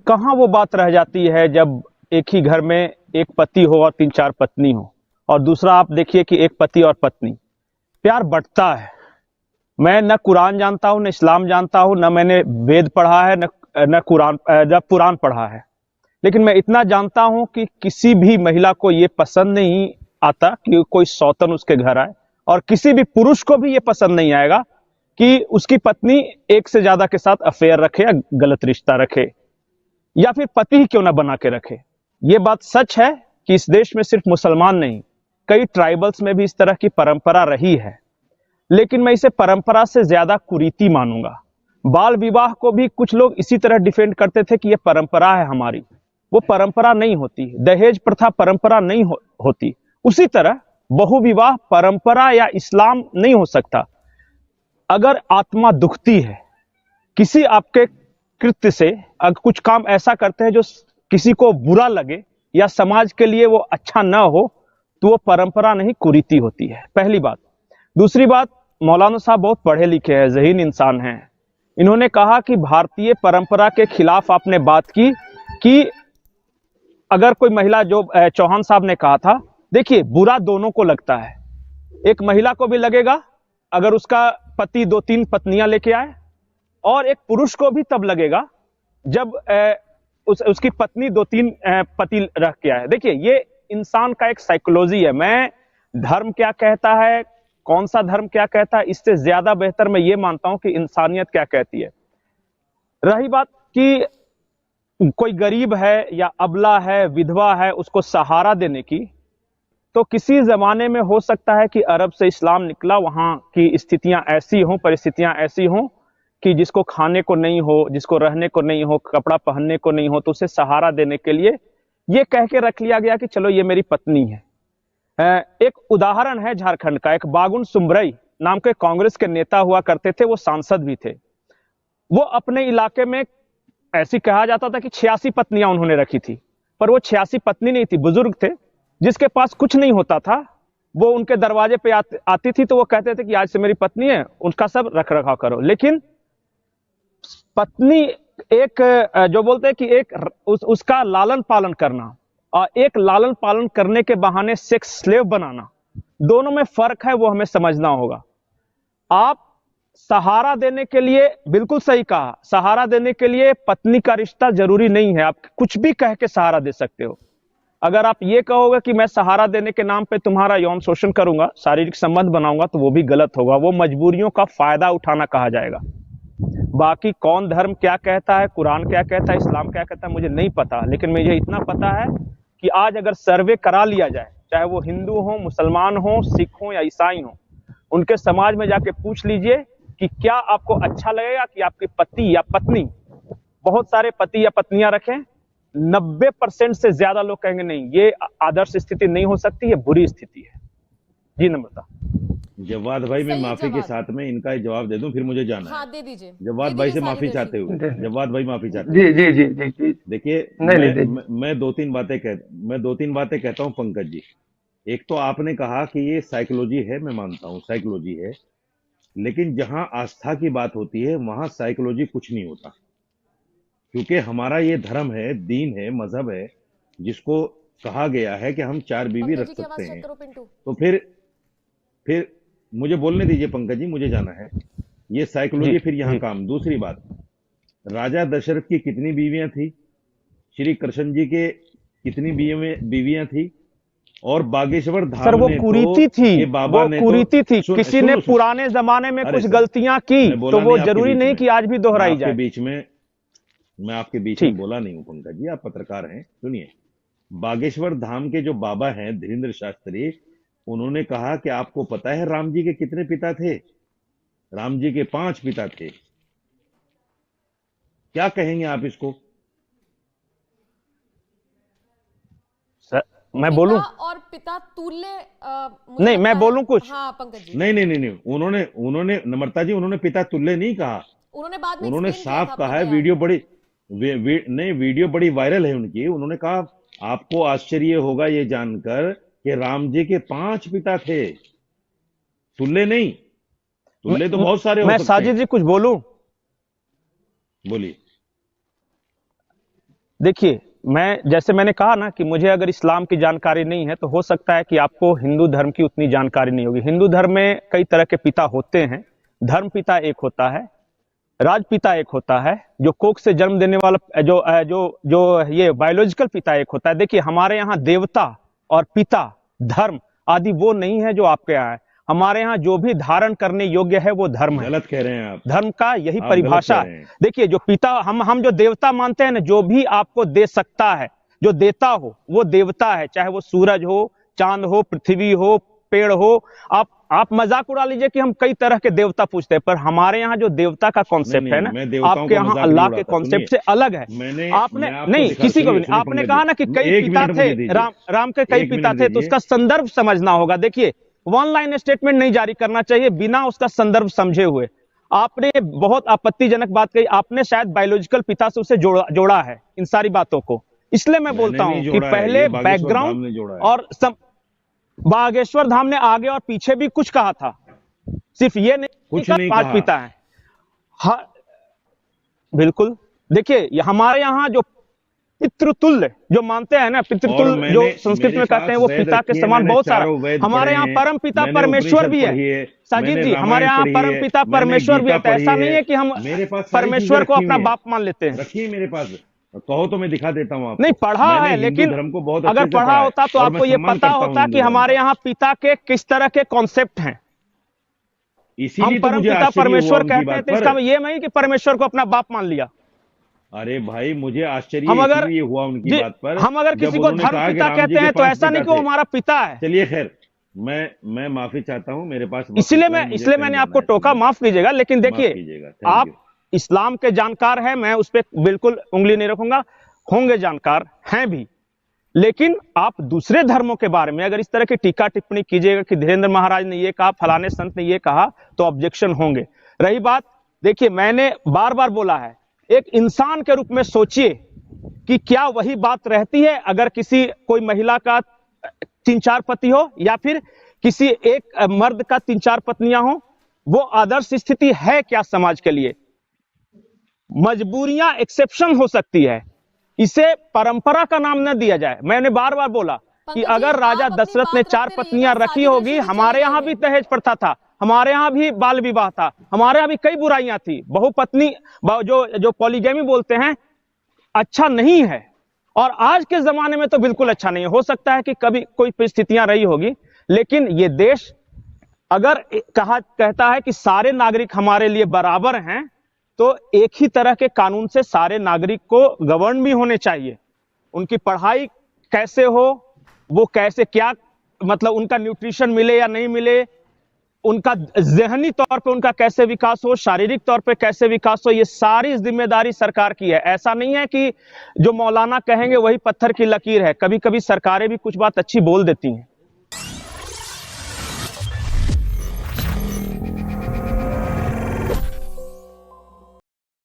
कहाँ वो बात रह जाती है जब एक ही घर में एक पति हो और 3-4 पत्नी हो, और दूसरा आप देखिए कि एक पति और पत्नी, प्यार बढ़ता है। मैं न कुरान जानता हूँ, न इस्लाम जानता हूँ, न मैंने वेद पढ़ा है, न कुरान जब पुराण पढ़ा है, लेकिन मैं इतना जानता हूं कि किसी भी महिला को ये पसंद नहीं आता कि कोई सौतन उसके घर आए, और किसी भी पुरुष को भी ये पसंद नहीं आएगा कि उसकी पत्नी एक से ज्यादा के साथ अफेयर रखे या गलत रिश्ता रखे, या फिर पति ही क्यों ना बना के रखे। ये बात सच है कि इस देश में सिर्फ मुसलमान नहीं, कई ट्राइबल्स में भी इस तरह की परंपरा रही है, लेकिन मैं इसे परंपरा से ज्यादा कुरीति मानूंगा। बाल विवाह को भी कुछ लोग इसी तरह डिफेंड करते थे कि यह परंपरा है हमारी। वो परंपरा नहीं होती। दहेज प्रथा परंपरा नहीं होती। उसी तरह बहु विवाह परंपरा या इस्लाम नहीं हो सकता। अगर आत्मा दुखती है, किसी आपके कृत्य से अगर कुछ काम ऐसा करते हैं जो किसी को बुरा लगे या समाज के लिए वो अच्छा ना हो, तो वो परंपरा नहीं, कुरीति होती है, पहली बात। दूसरी बात, मौलाना साहब बहुत पढ़े लिखे हैं, ज़हीन इंसान हैं। इन्होंने कहा कि भारतीय परंपरा के खिलाफ आपने बात की कि अगर कोई महिला, जो चौहान साहब ने कहा था, देखिए बुरा दोनों को लगता है। एक महिला को भी लगेगा अगर उसका पति 2-3 पत्नियां लेके आए, और एक पुरुष को भी तब लगेगा जब उसकी पत्नी 2-3 पति रख के आए। देखिए ये इंसान का एक साइकोलॉजी है। मैं धर्म क्या कहता है, कौन सा धर्म क्या कहता है, इससे ज्यादा बेहतर मैं ये मानता हूं कि इंसानियत क्या कहती है। रही बात कि कोई गरीब है या अबला है, विधवा है, उसको सहारा देने की, तो किसी जमाने में हो सकता है कि अरब से इस्लाम निकला, वहां की स्थितियां ऐसी हों, परिस्थितियां ऐसी हों कि जिसको खाने को नहीं हो, जिसको रहने को नहीं हो, कपड़ा पहनने को नहीं हो, तो उसे सहारा देने के लिए ये कह के रख लिया गया कि चलो ये मेरी पत्नी है। एक उदाहरण है झारखंड का, एक बागुन सुम्बरई नाम के कांग्रेस के नेता हुआ करते थे, वो सांसद भी थे। वो अपने इलाके में, ऐसी कहा जाता था कि 86 पत्नियां उन्होंने रखी थी, पर वो 86 पत्नी नहीं थी, बुजुर्ग थे जिसके पास कुछ नहीं होता था। वो उनके दरवाजे पे आती थी तो वो कहते थे कि आज से मेरी पत्नी है, उसका सब रख रखाव करो। लेकिन पत्नी एक, जो बोलते हैं कि एक उसका लालन पालन करना और एक लालन पालन करने के बहाने सेक्स स्लेव बनाना, दोनों में फर्क है, वो हमें समझना होगा। आप सहारा देने के लिए, बिल्कुल सही कहा, सहारा देने के लिए पत्नी का रिश्ता जरूरी नहीं है। आप कुछ भी कह के सहारा दे सकते हो। अगर आप ये कहोगे कि मैं सहारा देने के नाम पे तुम्हारा यौन शोषण करूंगा, शारीरिक संबंध बनाऊंगा, तो वो भी गलत होगा, वो मजबूरियों का फायदा उठाना कहा जाएगा। बाकी कौन धर्म क्या कहता है, कुरान क्या कहता है, इस्लाम क्या कहता है, मुझे नहीं पता, लेकिन मुझे इतना पता है कि आज अगर सर्वे करा लिया जाए, चाहे वो हिंदू हो, मुसलमान हो, सिख हो या ईसाई हो, उनके समाज में जाके पूछ लीजिए कि क्या आपको अच्छा लगेगा कि आपके पति या पत्नी बहुत सारे पति या पत्नियां रखें। 90% से ज्यादा लोग कहेंगे नहीं, ये आदर्श स्थिति नहीं हो सकती, ये बुरी स्थिति है। जी नम्रता। जवाद भाई, मैं माफी के साथ में इनका ही जवाब दे दूं, फिर मुझे जाना है। हाँ, दे दीजिए। जवाद भाई से माफी चाहते हुए, जवाद भाई माफी चाहते जी हुए, जी जी जी जी। देखिए मैं 2-3 बातें कहता हूं पंकज जी। एक तो आपने कहा कि ये साइकोलॉजी है, मैं मानता हूं साइकोलॉजी है, लेकिन जहां आस्था की बात होती है वहां साइकोलॉजी कुछ नहीं होता, क्योंकि हमारा ये धर्म है, दीन है, मजहब है, जिसको कहा गया है कि हम 4 बीवी रख सकते हैं। तो फिर मुझे बोलने दीजिए पंकज जी, मुझे जाना है। ये साइकोलॉजी फिर यहाँ काम। दूसरी बात, राजा दशरथ की कितनी बीवियां थी, श्री कृष्ण जी के कितनी बीवियां थी, और बागेश्वर धाम सर वो ने कुरीति तो, थी, ये बाबा वो ने कुरीति तो, थी। किसी ने पुराने जमाने में कुछ गलतियां की तो वो जरूरी नहीं कि आज भी दोहराई जाए। मैं आपके बीच में बोला नहीं हूं पंकज जी, आप पत्रकार हैं, सुनिए। बागेश्वर धाम के जो बाबा हैं धीरेन्द्र शास्त्री, उन्होंने कहा कि आपको पता है राम जी के कितने पिता थे? राम जी के 5 पिता थे। क्या कहेंगे आप इसको? सर मैं बोलूं? और पिता तुल्य नहीं, मैं बोलूं कुछ? हाँ पंकज जी। नहीं, उन्होंने नम्रता जी, उन्होंने पिता तुल्य नहीं कहा। उन्होंने बाद में उन्होंने साफ कहा है, वीडियो बड़ी वायरल है उनकी। उन्होंने कहा आपको आश्चर्य होगा ये जानकर कि राम जी के 5 पिता थे, तुल्य नहीं। तुल्य तो बहुत सारे हो सकते हैं। मैं साजिद जी कुछ बोलूं? बोलिए। देखिए, जैसे मैंने कहा ना कि मुझे अगर इस्लाम की जानकारी नहीं है तो हो सकता है कि आपको हिंदू धर्म की उतनी जानकारी नहीं होगी। हिंदू धर्म में कई तरह के पिता होते हैं। धर्म पिता एक होता है, राजपिता एक होता है, जो कोख से जन्म देने वाला जो ये बायोलॉजिकल पिता एक होता है। देखिए, हमारे यहाँ देवता और पिता, धर्म आदि वो नहीं है जो आपके यहाँ है। हमारे यहाँ जो भी धारण करने योग्य है वो धर्म है। गलत कह रहे हैं आप। धर्म का यही आप परिभाषा गलत कह रहे है। हैं। देखिए, जो पिता हम जो देवता मानते हैं ना, जो भी आपको दे सकता है, जो देता हो वो देवता है, चाहे वो सूरज हो, चांद हो, पृथ्वी हो, पेड़ हो। आप मजाक उड़ा लीजिए कि हम कई तरह के देवता पूछते हैं, पर हमारे यहाँ जो देवता का कॉन्सेप्ट है ना, आपके यहाँ अल्लाह के कॉन्सेप्ट से अलग है। आपने नहीं, किसी को भी नहीं, आपने कहा ना कि कई पिता थे, राम के कई पिता थे, तो उसका संदर्भ समझना होगा। देखिए, वन लाइन स्टेटमेंट नहीं जारी करना चाहिए बिना उसका संदर्भ समझे हुए। आपने बहुत आपत्तिजनक बात कही, आपने शायद बायोलॉजिकल पिता से उसे जोड़ा है इन सारी बातों को। इसलिए मैं बोलता हूं कि पहले बैकग्राउंड और बागेश्वर धाम ने आगे और पीछे भी कुछ कहा था, सिर्फ ये नहीं कुछ कि नहीं पांच कहा। पिता है। हाँ, बिल्कुल। देखिए, हमारे यहाँ जो पितृतुल्य जो मानते हैं ना, पितृतुल्य जो संस्कृत में कहते हैं, वो पिता के समान बहुत सारा। हमारे यहाँ परम पिता परमेश्वर भी है। साजिद जी, हमारे यहाँ परम पिता परमेश्वर भी है। तो ऐसा नहीं है कि हम परमेश्वर को अपना बाप मान लेते हैं। रखिए मेरे पास, कहो तो मैं दिखा देता हूँ आपको। नहीं पढ़ा है, लेकिन अगर पढ़ा होता तो आपको ये पता होता कि हमारे यहाँ पिता के किस तरह के कॉन्सेप्ट हैं। हम परम पिता परमेश्वर कहते हैं, तो इसका ये नहीं कि परमेश्वर को अपना बाप मान लिया। अरे भाई, मुझे आश्चर्य इसलिए हुआ उनकी बात पर। हम अगर किसी को धर्म पिता कहते हैं तो ऐसा नहीं कि वो हमारा पिता है। चलिए खैर, मैं माफी चाहता हूं, मेरे पास इसलिए मैंने आपको टोका, माफ कीजिएगा। लेकिन देखिए, आप इस्लाम के जानकार हैं, मैं उस पर बिल्कुल उंगली नहीं रखूंगा, होंगे जानकार, हैं भी। लेकिन आप दूसरे धर्मों के बारे में अगर इस तरह की टीका टिप्पणी कीजिएगा कि धीरेन्द्र महाराज ने ये कहा, फलाने संत ने ये कहा, तो ऑब्जेक्शन होंगे। रही बात, देखिए, मैंने बार बार बोला है, एक इंसान के रूप में सोचिए कि क्या वही बात रहती है अगर कोई महिला का 3-4 पति हो, या फिर किसी एक मर्द का 3-4 पत्नियां हो। वो आदर्श स्थिति है क्या समाज के लिए? मजबूरियां एक्सेप्शन हो सकती है, इसे परंपरा का नाम न दिया जाए। मैंने बार बार बोला कि अगर राजा दशरथ ने 4 पत्नियां रखी होगी, हमारे यहाँ भी दहेज प्रथा था, हमारे यहाँ भी बाल विवाह था, हमारे यहाँ भी कई बुराइयां थी। बहुपत्नी जो पॉलीगैमी बोलते हैं, अच्छा नहीं है, और आज के जमाने में तो बिल्कुल अच्छा नहीं है। हो सकता है कि कभी कोई परिस्थितियां रही होगी, लेकिन ये देश अगर कहता है कि सारे नागरिक हमारे लिए बराबर हैं, तो एक ही तरह के कानून से सारे नागरिक को गवर्न भी होने चाहिए। उनकी पढ़ाई कैसे हो, वो कैसे, क्या मतलब उनका न्यूट्रिशन मिले या नहीं मिले, उनका ज़हनी तौर पे उनका कैसे विकास हो, शारीरिक तौर पे कैसे विकास हो, ये सारी जिम्मेदारी सरकार की है। ऐसा नहीं है कि जो मौलाना कहेंगे वही पत्थर की लकीर है। कभी कभी सरकारें भी कुछ बात अच्छी बोल देती हैं।